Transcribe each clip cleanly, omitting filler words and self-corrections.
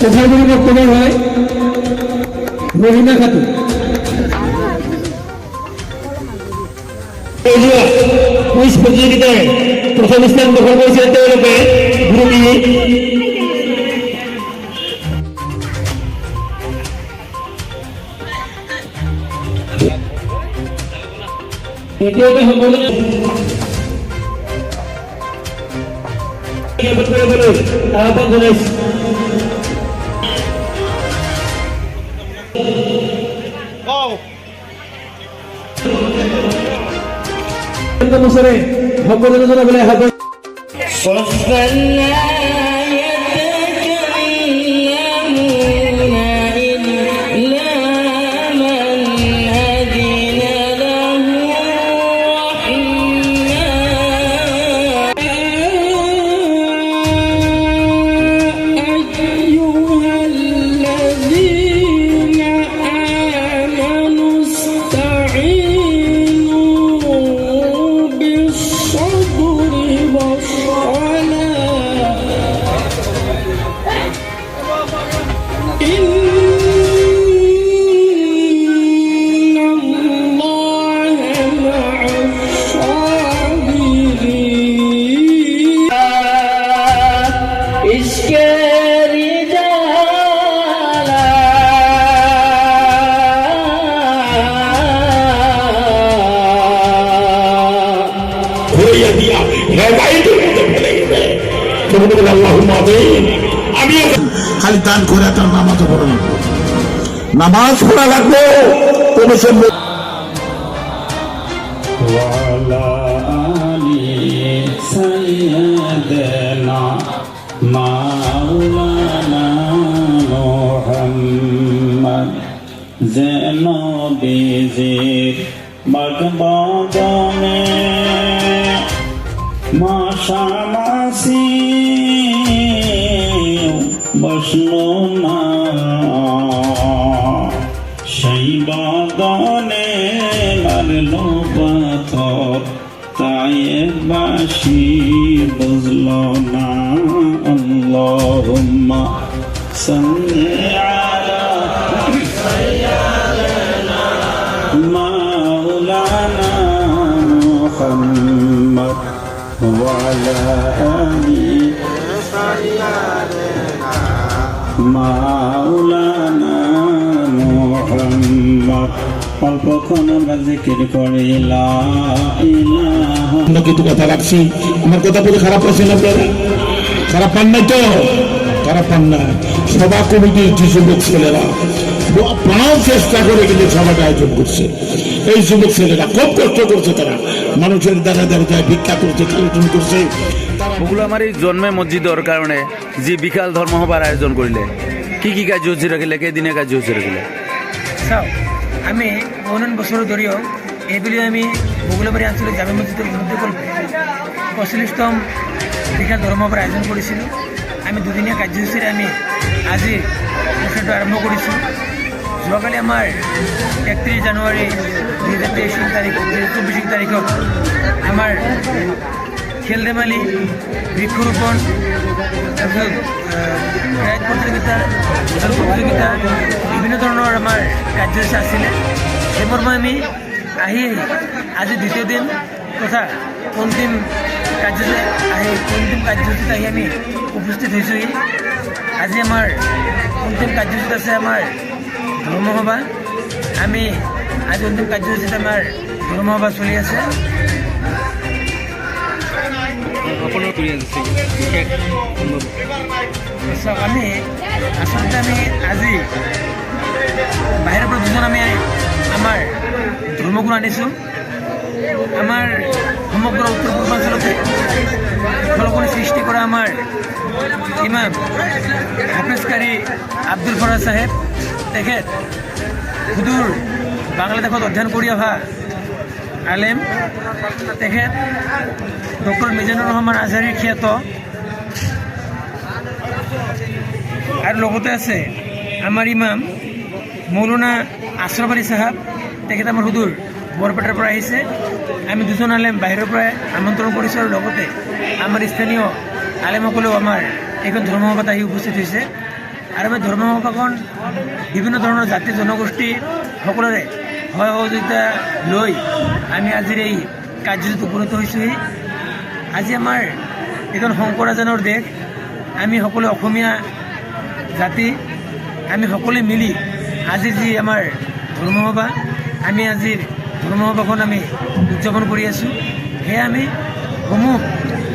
কোঠাগুলি বক্তব্য হয় রহিমা খাতুন। কুইজ প্রতিযোগিতায় প্রথম স্থান দখল করেছেন তৈরবে গ্রুপ ই। দ্বিতীয়ত আহ্বান জানাইছি বছরে ভগবত যোজনা বলে আহ্বান খালি দান করে তার নামাজ পড়া লাগবে, নামাজ পড়া লাগবে কোনো যেন বেজের বাগবাগানে মাশামাসি বসলো না সেই বাগানে মারলো পাথর তাই বাসি বুঝলো না। আল্লাহুম্মা সাল্লি আলা সাইয়্যিদিনা মাওলানা মুহাম্মদ ওয়া আলা আলিহি মাওলানা মুহাম্মদ। অল্পক্ষণ আমরা জিকির করি লা ইলাহা। কিছু কথা রাখছি, আমার কথা বলে খারাপ লাগছে না? আপনারা খারাপ পান নাই তো? খারাপ পান না? সভা কমিটির যে যুবক ছেলেরা প্রাণ চেষ্টা করে কিন্তু সভাটা আয়োজন করছে। এই যুবক ছেলেরা খুব কষ্ট করছে, তারা মানুষের দ্বারা দ্বারা ভিক্ষা করছে, কালেকশন করছে। ওগুলো আমার এই জন্মে মসজিদর কারণে যে বিকাল ধর্মসভার আয়োজন করিলে কি কি কার্যসূচী রাখিলে, কেদিনে কার্যসূচী রাখিলে? আমি 9 বছর ধরেও এইবুলি আমি বগুলাবাড়ি আঞ্চলিক জামে মসজিদের মধ্যকল্পে 45তম বিকাল ধর্মসভার আয়োজন করেছিলো। আমি দুদিনীয়া কার্যসূচীরে আমি আজি অনুষ্ঠানটো আৰম্ভ কৰিছোঁ। যোৱাকালি আমাৰ 31 জানুৱাৰী 2023 তাৰিখ 2024 তাৰিখত আমাৰ খেল ধেমালি, বৃক্ষৰোপণ, তাৰপিছত গায়ক প্ৰতিযোগিতা, প্ৰতিযোগিতা, বিভিন্ন ধৰণৰ আমাৰ কাৰ্যসূচী আছিলে। সেইবোৰ মই আমি আহি আজি দ্বিতীয় দিন তথা অন্তিম কাৰ্যসূচীত আহি আমি উপস্থিত হৈছোঁহি। আজি আমাৰ অন্তিম কাৰ্যসূচীত আছে আমাৰ ধৰ্মসভা। আমি আজি অন্তিম কাৰ্যসূচীত আমাৰ ধৰ্মসভা চলি আছে। আমি আচলতে আমি আজি বাহিৰৰ পৰা দুজন আমি আমাৰ ধৰ্মগুৰু আনিছোঁ। আমাৰ সমগ্ৰ উত্তৰ পূৰ্বাঞ্চলতে খলকনি সৃষ্টি কৰা আমাৰ ইমাম হাফেজ কাৰী আব্দুল ফৰাজ চাহেব, তেখেত সুদূৰ বাংলাদেশত অধ্যয়ন কৰি অহা আলেম তেখেত ডক্টৰ মিজানুৰ ৰহমান আজহাৰীৰ খ্যাত আৰু লগতে আছে আমাৰ ইমাম মৌলানা আশৰাফ আলী চাহাব, তেখেত আমাৰ সুদূৰ বৰপেটাৰ পৰা আহিছে। আমি দুজন আলেম বাহিৰৰ পৰা আমন্ত্ৰণ কৰিছোঁ আৰু লগতে আমাৰ স্থানীয় আলেমসকলেও আমাৰ এইখন ধৰ্মসভাত আহি উপস্থিত হৈছে। আৰু আমি ধৰ্মসভাখন বিভিন্ন ধৰণৰ জাতি জনগোষ্ঠী সকলোৰে সহায় সহযোগিতা লৈ আমি আজিৰ এই কাৰ্যসূচীত উপনীত হৈছোঁহি। আজি আমাৰ এইখন শংকৰাজানৰ দেশ, আমি সকলো অসমীয়া জাতি আমি সকলোৱে মিলি আজিৰ যি আমাৰ ধৰ্মসভা, আমি আজিৰ ধৰ্মসভাখন আমি উদযাপন কৰি আছোঁ। সেয়ে আমি সমূহ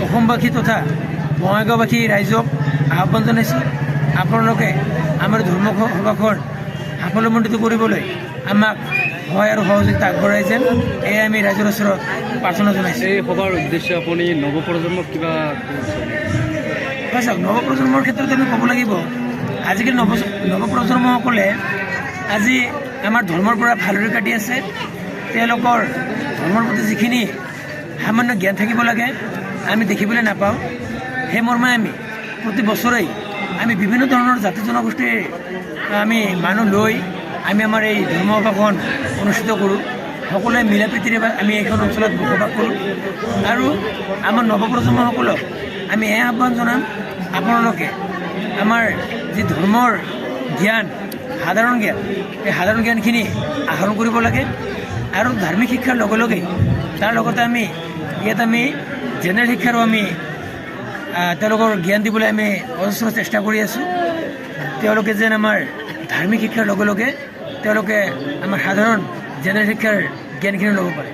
অসমবাসী তথা বঙাইগাঁওবাসী ৰাইজক আহ্বান জনাইছোঁ, আপোনালোকে আমাৰ ধৰ্মসভাখন সাফল্যমণ্ডিত কৰিবলৈ আমাক সহায় আৰু সহযোগিতা আগবঢ়াই যেন এয়ে আমি ৰাইজৰ ওচৰত প্ৰাৰ্থনা জনাইছোঁ। এই সভাৰ উদ্দেশ্যে আপুনি নৱপ্ৰজন্মক কিবা হয় চাওক, নৱপ্ৰজন্মৰ ক্ষেত্ৰত আমি ক'ব লাগিব, আজিকালি নৱপ্ৰজন্মসকলে আজি আমাৰ ধৰ্মৰ পৰা ফালৰি কাটি আছে। তেওঁলোকৰ ধৰ্মৰ প্ৰতি যিখিনি সামান্য জ্ঞান থাকিব লাগে আমি দেখিবলৈ নাপাওঁ। সেই মৰ্মে আমি প্ৰতি বছৰেই আমি বিভিন্ন ধৰণৰ জাতি জনগোষ্ঠীৰ আমি মানুহ লৈ আমি আমাৰ এই ধৰ্মসভাখন অনুষ্ঠিত কৰোঁ। সকলোৱে মিলা প্ৰীতিৰে আমি এইখন অঞ্চলত বসবাস কৰোঁ আৰু আমাৰ নৱপ্ৰজন্মসকলক আমি এই আহ্বান জনাম, আপোনালোকে আমাৰ যি ধৰ্মৰ জ্ঞান, সাধাৰণ জ্ঞান, এই সাধাৰণ জ্ঞানখিনি আহৰণ কৰিব লাগে আৰু ধাৰ্মিক শিক্ষাৰ লগে লগে তাৰ লগতে আমি ইয়াত আমি জেনেৰেল শিক্ষাৰো আমি তেওঁলোকৰ জ্ঞান দিবলৈ আমি অজস্ৰ চেষ্টা কৰি আছোঁ। তেওঁলোকে যেন আমাৰ ধাৰ্মিক শিক্ষাৰ লগে লগে তেওঁলোকে আমাৰ সাধাৰণ জেনেৰেল শিক্ষাৰ জ্ঞানখিনি ল'ব পাৰে।